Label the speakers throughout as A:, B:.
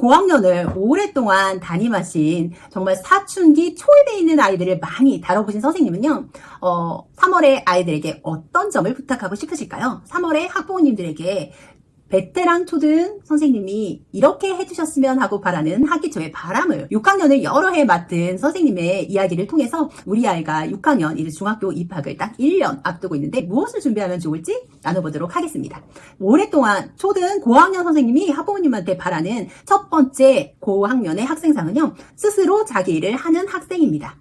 A: 고학년을 오랫동안 담임하신 정말 사춘기 초입에 있는 아이들을 많이 다뤄보신 선생님은요, 3월에 아이들에게 어떤 점을 부탁하고 싶으실까요? 3월에 학부모님들에게 베테랑 초등 선생님이 이렇게 해주셨으면 하고 바라는 학기 초의 바람을 6학년을 여러 해 맡은 선생님의 이야기를 통해서 우리 아이가 6학년 이제 중학교 입학을 딱 1년 앞두고 있는데 무엇을 준비하면 좋을지 나눠보도록 하겠습니다. 오랫동안 초등 고학년 선생님이 학부모님한테 바라는 첫 번째 고학년의 학생상은요, 스스로 자기 일을 하는 학생입니다.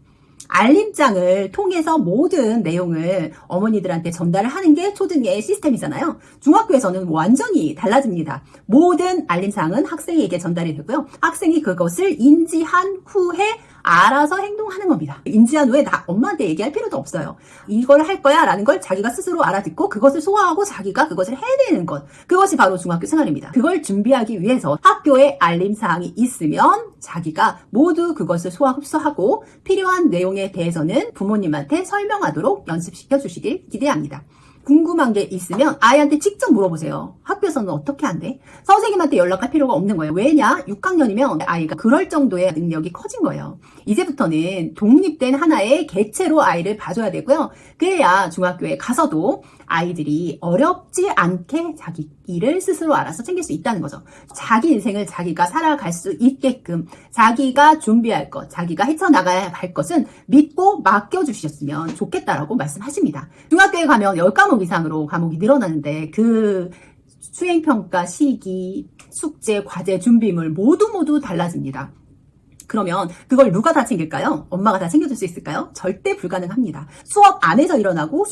A: 알림장을 통해서 모든 내용을 어머니들한테 전달을 하는 게 초등의 시스템이잖아요. 중학교에서는 완전히 달라집니다. 모든 알림사항은 학생에게 전달이 되고요. 학생이 그것을 인지한 후에 알아서 행동하는 겁니다. 인지한 후에 나 엄마한테 얘기할 필요도 없어요. 이걸 할 거야 라는 걸 자기가 스스로 알아듣고 그것을 소화하고 자기가 그것을 해내는 것. 그것이 바로 중학교 생활입니다. 그걸 준비하기 위해서 학교에 알림사항이 있으면 자기가 모두 그것을 소화 흡수하고 필요한 내용에 대해서는 부모님한테 설명하도록 연습시켜 주시길 기대합니다. 궁금한 게 있으면 아이한테 직접 물어보세요. 학교에서는 어떻게 한대? 선생님한테 연락할 필요가 없는 거예요. 왜냐? 6학년이면 아이가 그럴 정도의 능력이 커진 거예요. 이제부터는 독립된 하나의 객체로 아이를 봐줘야 되고요. 그래야 중학교에 가서도 아이들이 어렵지 않게 자기 일을 스스로 알아서 챙길 수 있다는 거죠. 자기 인생을 자기가 살아갈 수 있게끔 자기가 준비할 것, 자기가 헤쳐나가야 할 것은 믿고 맡겨주셨으면 좋겠다라고 말씀하십니다. 중학교에 가면 10과목 이상으로 과목이 늘어나는데 그 수행평가 시기, 숙제, 과제, 준비물 모두 달라집니다. 그러면 그걸 누가 다 챙길까요? 엄마가 다 챙겨줄 수 있을까요? 절대 불가능합니다. 수업 안에서 일어나고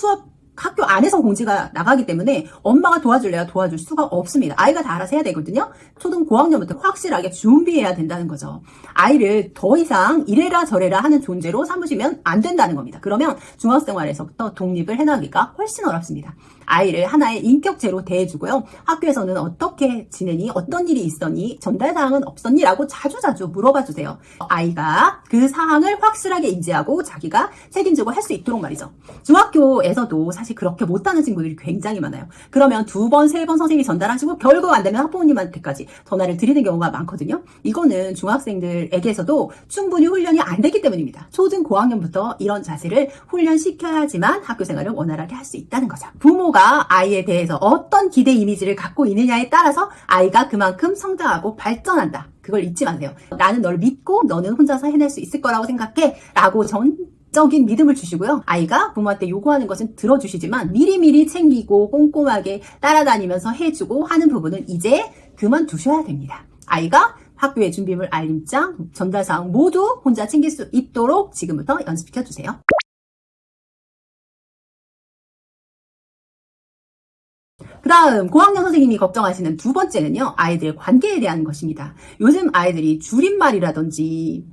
A: 학교 안에서 공지가 나가기 때문에 엄마가 도와줄래야 도와줄 수가 없습니다. 아이가 다 알아서 해야 되거든요. 초등 고학년부터 확실하게 준비해야 된다는 거죠. 아이를 더 이상 이래라 저래라 하는 존재로 삼으시면 안 된다는 겁니다. 그러면 중학생활에서부터 독립을 해나가기가 훨씬 어렵습니다. 아이를 하나의 인격체로 대해주고요. 학교에서는 어떻게 지내니? 어떤 일이 있었니? 전달사항은 없었니? 라고 자주자주 물어봐 주세요. 아이가 그 사항을 확실하게 인지하고 자기가 책임지고 할 수 있도록 말이죠. 중학교에서도 사실 그렇게 못하는 친구들이 굉장히 많아요. 그러면 2번, 3번 선생님이 전달하시고 결국 안 되면 학부모님한테까지 전화를 드리는 경우가 많거든요. 이거는 중학생들에게서도 충분히 훈련이 안 되기 때문입니다. 초등 고학년부터 이런 자세를 훈련시켜야지만 학교 생활을 원활하게 할 수 있다는 거죠. 부모가 아이에 대해서 어떤 기대 이미지를 갖고 있느냐에 따라서 아이가 그만큼 성장하고 발전한다. 그걸 잊지 마세요. 나는 널 믿고 너는 혼자서 해낼 수 있을 거라고 생각해 라고 적인 믿음을 주시고요. 아이가 부모한테 요구하는 것은 들어주시지만 미리미리 챙기고 꼼꼼하게 따라다니면서 해주고 하는 부분은 이제 그만두셔야 됩니다. 아이가 학교의 준비물 알림장, 전달사항 모두 혼자 챙길 수 있도록 지금부터 연습시켜주세요. 그 다음 고학년 선생님이 걱정하시는 두 번째는요, 아이들의 관계에 대한 것입니다. 요즘 아이들이 줄임말이라든지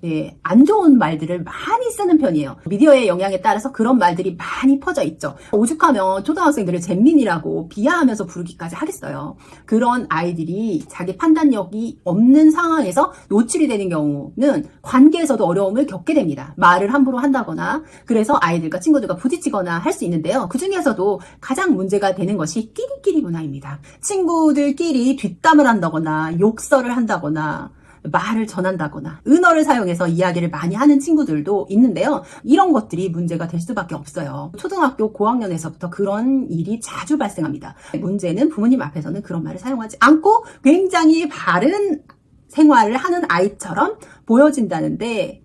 A: 안 좋은 말들을 많이 쓰는 편이에요. 미디어의 영향에 따라서 그런 말들이 많이 퍼져 있죠. 오죽하면 초등학생들을 잼민이라고 비하하면서 부르기까지 하겠어요. 그런 아이들이 자기 판단력이 없는 상황에서 노출이 되는 경우는 관계에서도 어려움을 겪게 됩니다. 말을 함부로 한다거나 그래서 아이들과 친구들과 부딪히거나 할 수 있는데요. 그 중에서도 가장 문제가 되는 것이 끼리끼리 문화입니다. 친구들끼리 뒷담을 한다거나 욕설을 한다거나 말을 전한다거나 은어를 사용해서 이야기를 많이 하는 친구들도 있는데요. 이런 것들이 문제가 될 수밖에 없어요. 초등학교 고학년에서부터 그런 일이 자주 발생합니다. 문제는 부모님 앞에서는 그런 말을 사용하지 않고 굉장히 바른 생활을 하는 아이처럼 보여진다는데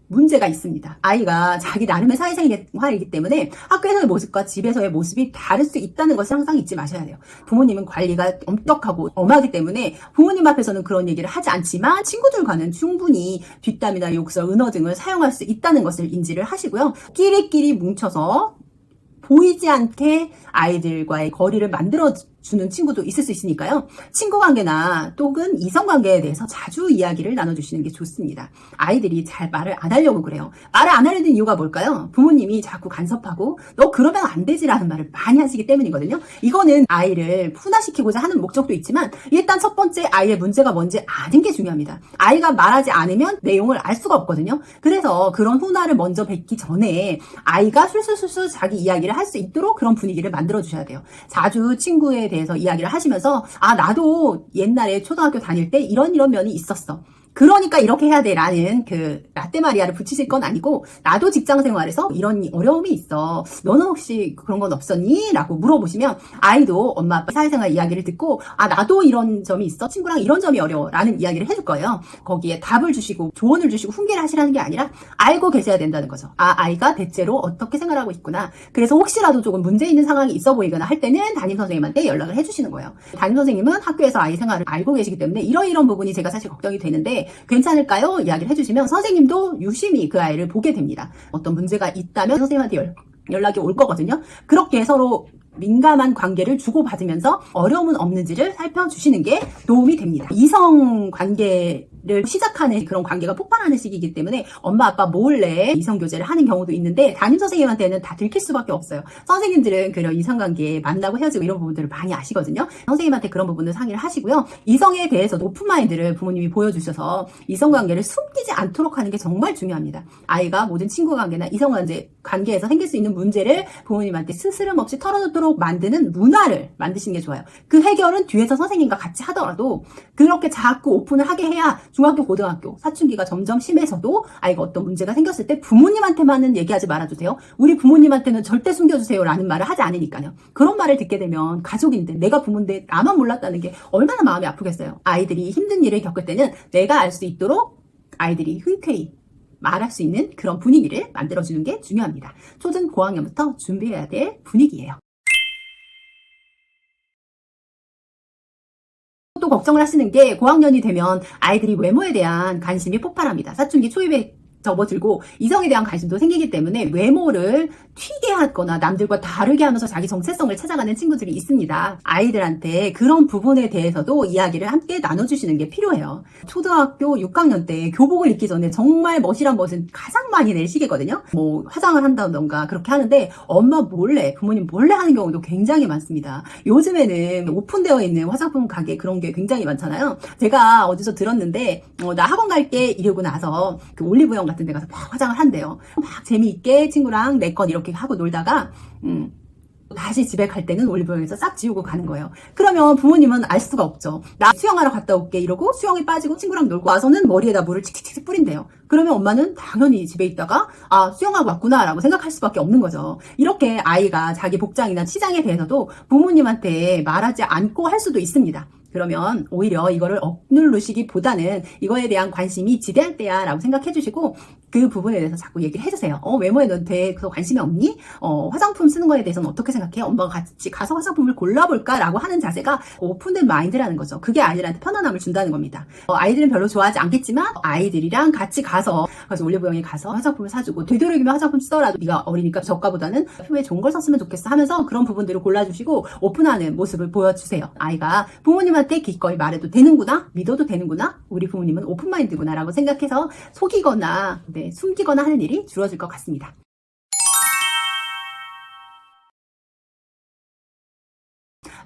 A: 문제가 있습니다. 아이가 자기 나름의 사회생활이기 때문에 학교에서의 모습과 집에서의 모습이 다를 수 있다는 것을 항상 잊지 마셔야 돼요. 부모님은 관리가 엄격하고 엄하기 때문에 부모님 앞에서는 그런 얘기를 하지 않지만 친구들과는 충분히 뒷담이나 욕설, 은어 등을 사용할 수 있다는 것을 인지를 하시고요. 끼리끼리 뭉쳐서 보이지 않게 아이들과의 거리를 만들어주는 친구도 있을 수 있으니까요. 친구 관계나 또는 이성 관계에 대해서 자주 이야기를 나눠주시는 게 좋습니다. 아이들이 잘 말을 안 하려고 그래요. 말을 안 하려는 이유가 뭘까요? 부모님이 자꾸 간섭하고 너 그러면 안 되지라는 말을 많이 하시기 때문이거든요. 이거는 아이를 훈화시키고자 하는 목적도 있지만 일단 첫 번째 아이의 문제가 뭔지 아는 게 중요합니다. 아이가 말하지 않으면 내용을 알 수가 없거든요. 그래서 그런 훈화를 먼저 뱉기 전에 아이가 술술술술 자기 이야기를 할 수 있도록 그런 분위기를 만들어 주셔야 돼요. 자주 친구에 대해서 이야기를 하시면서 나도 옛날에 초등학교 다닐 때 이런 면이 있었어. 그러니까 이렇게 해야 돼 라는 그 라떼 마리아를 붙이실 건 아니고, 나도 직장 생활에서 이런 어려움이 있어. 너는 혹시 그런 건 없었니? 라고 물어보시면 아이도 엄마 아빠 사회생활 이야기를 듣고 나도 이런 점이 있어. 친구랑 이런 점이 어려워 라는 이야기를 해줄 거예요. 거기에 답을 주시고 조언을 주시고 훈계를 하시라는 게 아니라 알고 계셔야 된다는 거죠. 아이가 대체로 어떻게 생활하고 있구나. 그래서 혹시라도 조금 문제 있는 상황이 있어 보이거나 할 때는 담임 선생님한테 연락을 해주시는 거예요. 담임 선생님은 학교에서 아이 생활을 알고 계시기 때문에 이런 부분이 제가 사실 걱정이 되는데 괜찮을까요? 이야기를 해주시면 선생님도 유심히 그 아이를 보게 됩니다. 어떤 문제가 있다면 선생님한테 연락이 올 거거든요. 그렇게 서로 민감한 관계를 주고받으면서 어려움은 없는지를 살펴주시는 게 도움이 됩니다. 이성 관계를 시작하는 그런 관계가 폭발하는 시기이기 때문에 엄마 아빠 몰래 이성 교제를 하는 경우도 있는데, 담임 선생님한테는 다 들킬 수밖에 없어요. 선생님들은 그런 이성 관계에 만나고 헤어지고 이런 부분들을 많이 아시거든요. 선생님한테 그런 부분을 상의를 하시고요. 이성에 대해서 오픈 마인드를 부모님이 보여주셔서 이성 관계를 숨기지 않도록 하는 게 정말 중요합니다. 아이가 모든 친구 관계나 이성 관계에서 생길 수 있는 문제를 부모님한테 스스럼 없이 털어놓도록 만드는 문화를 만드시는 게 좋아요. 그 해결은 뒤에서 선생님과 같이 하더라도 그렇게 자꾸 오픈을 하게 해야 중학교, 고등학교, 사춘기가 점점 심해져도 아이가 어떤 문제가 생겼을 때 부모님한테만은 얘기하지 말아주세요. 우리 부모님한테는 절대 숨겨주세요 라는 말을 하지 않으니까요. 그런 말을 듣게 되면 가족인데, 내가 부모인데 나만 몰랐다는 게 얼마나 마음이 아프겠어요. 아이들이 힘든 일을 겪을 때는 내가 알 수 있도록 아이들이 흔쾌히 말할 수 있는 그런 분위기를 만들어주는 게 중요합니다. 초등 고학년부터 준비해야 될 분위기예요. 또 걱정을 하시는 게, 고학년이 되면 아이들이 외모에 대한 관심이 폭발합니다. 사춘기 초입에 접어들고 이성에 대한 관심도 생기기 때문에 외모를 튀게 하거나 남들과 다르게 하면서 자기 정체성을 찾아가는 친구들이 있습니다. 아이들한테 그런 부분에 대해서도 이야기를 함께 나눠주시는 게 필요해요. 초등학교 6학년 때 교복을 입기 전에 정말 멋이란 멋은 가장 많이 낼 시기거든요. 뭐 화장을 한다던가 그렇게 하는데 엄마 몰래, 부모님 몰래 하는 경우도 굉장히 많습니다. 요즘에는 오픈되어 있는 화장품 가게 그런 게 굉장히 많잖아요. 제가 어디서 들었는데 나 학원 갈게 이러고 나서 그 올리브영 같은 데 가서 막 화장을 한대요. 막 재미있게 친구랑 내 것 이렇게 하고 놀다가 다시 집에 갈 때는 올리브영에서 싹 지우고 가는 거예요. 그러면 부모님은 알 수가 없죠. 나 수영하러 갔다 올게 이러고 수영에 빠지고 친구랑 놀고 와서는 머리에다 물을 칙칙칙 뿌린대요. 그러면 엄마는 당연히 집에 있다가 수영하고 왔구나 라고 생각할 수밖에 없는 거죠. 이렇게 아이가 자기 복장이나 치장에 대해서도 부모님한테 말하지 않고 할 수도 있습니다. 그러면 오히려 이거를 억누르시기보다는 이거에 대한 관심이 지대할 때야 라고 생각해 주시고, 그 부분에 대해서 자꾸 얘기를 해주세요. 외모에 넌 되게 관심이 없니? 화장품 쓰는 거에 대해서는 어떻게 생각해? 엄마가 같이 가서 화장품을 골라볼까? 라고 하는 자세가 오픈된 마인드라는 거죠. 그게 아이들한테 편안함을 준다는 겁니다. 아이들은 별로 좋아하지 않겠지만 아이들이랑 같이 가서 올리브영에 가서 화장품을 사주고, 되도록이면 화장품 쓰더라도 네가 어리니까 저가보다는 피부에 좋은 걸 썼으면 좋겠어 하면서 그런 부분들을 골라주시고 오픈하는 모습을 보여주세요. 아이가 부모님한테 기꺼이 말해도 되는구나, 믿어도 되는구나, 우리 부모님은 오픈마인드구나 라고 생각해서 속이거나 숨기거나 하는 일이 줄어들 것 같습니다.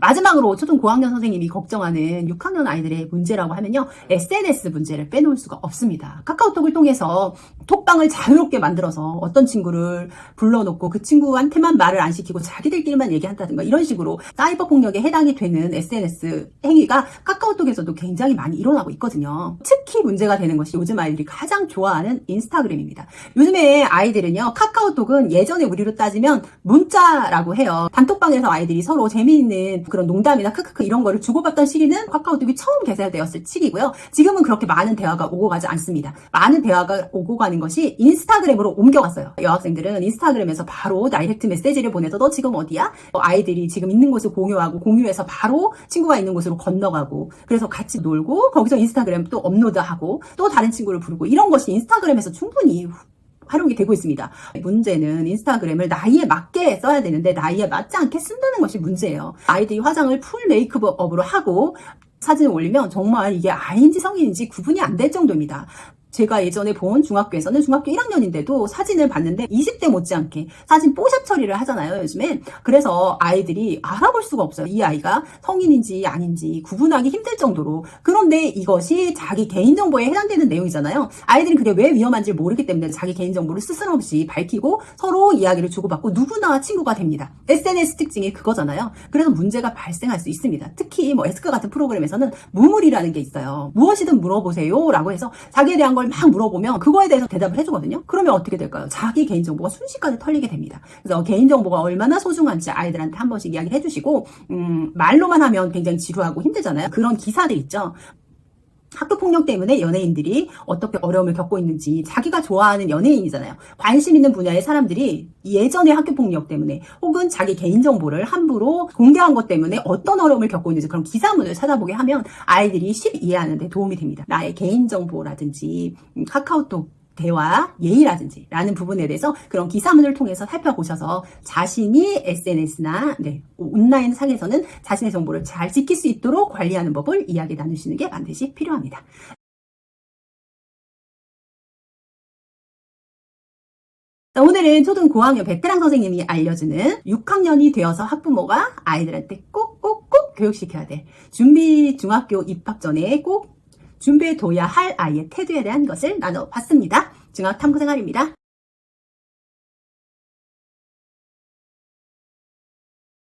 A: 마지막으로 초등 고학년 선생님이 걱정하는 6학년 아이들의 문제라고 하면요, SNS 문제를 빼놓을 수가 없습니다. 카카오톡을 통해서 톡방을 자유롭게 만들어서 어떤 친구를 불러놓고 그 친구한테만 말을 안 시키고 자기들끼리만 얘기한다든가 이런 식으로 사이버 폭력에 해당이 되는 SNS 행위가 카카오톡에서도 굉장히 많이 일어나고 있거든요. 특히 문제가 되는 것이 요즘 아이들이 가장 좋아하는 인스타그램입니다. 요즘에 아이들은요, 카카오톡은 예전에 우리로 따지면 문자라고 해요. 단톡방에서 아이들이 서로 재미있는 그런 농담이나 크크크 이런 거를 주고받던 시기는 카카오톡이 처음 개설되었을 시기고요. 지금은 그렇게 많은 대화가 오고 가지 않습니다. 많은 대화가 오고 가는 것이 인스타그램으로 옮겨갔어요. 여학생들은 인스타그램에서 바로 다이렉트 메시지를 보내서 너 지금 어디야? 아이들이 지금 있는 곳을 공유하고, 공유해서 바로 친구가 있는 곳으로 건너가고, 그래서 같이 놀고 거기서 인스타그램 또 업로드하고 또 다른 친구를 부르고, 이런 것이 인스타그램에서 충분히 활용이 되고 있습니다. 문제는 인스타그램을 나이에 맞게 써야 되는데 나이에 맞지 않게 쓴다는 것이 문제예요. 아이들이 화장을 풀 메이크업으로 하고 사진을 올리면 정말 이게 아이인지 성인인지 구분이 안 될 정도입니다. 제가 예전에 본 중학교에서는 중학교 1학년인데도 사진을 봤는데 20대 못지않게 사진 뽀샵 처리를 하잖아요, 요즘엔. 그래서 아이들이 알아볼 수가 없어요. 이 아이가 성인인지 아닌지 구분하기 힘들 정도로. 그런데 이것이 자기 개인정보에 해당되는 내용이잖아요. 아이들은 그게 왜 위험한지 모르기 때문에 자기 개인정보를 스스럼없이 밝히고 서로 이야기를 주고받고 누구나 친구가 됩니다. SNS 특징이 그거잖아요. 그래서 문제가 발생할 수 있습니다. 특히 뭐 에스카 같은 프로그램에서는 무물이라는 게 있어요. 무엇이든 물어보세요 라고 해서 자기에 대한 걸 막 물어보면 그거에 대해서 대답을 해주거든요. 그러면 어떻게 될까요? 자기 개인정보가 순식간에 털리게 됩니다. 그래서 개인정보가 얼마나 소중한지 아이들한테 한 번씩 이야기를 해주시고 말로만 하면 굉장히 지루하고 힘들잖아요. 그런 기사들 있죠. 학교폭력 때문에 연예인들이 어떻게 어려움을 겪고 있는지, 자기가 좋아하는 연예인이잖아요. 관심 있는 분야의 사람들이 예전의 학교폭력 때문에 혹은 자기 개인정보를 함부로 공개한 것 때문에 어떤 어려움을 겪고 있는지 그런 기사문을 찾아보게 하면 아이들이 쉽게 이해하는 데 도움이 됩니다. 나의 개인정보라든지 카카오톡 대화, 예의라든지 라는 부분에 대해서 그런 기사문을 통해서 살펴보셔서 자신이 SNS나 온라인 상에서는 자신의 정보를 잘 지킬 수 있도록 관리하는 법을 이야기 나누시는 게 반드시 필요합니다. 자, 오늘은 초등 고학년 베테랑 선생님이 알려주는 6학년이 되어서 학부모가 아이들한테 꼭 교육시켜야 될 준비 중학교 입학 전에 꼭 준비해둬야 할 아이의 태도에 대한 것을 나눠봤습니다. 중학탐구생활입니다.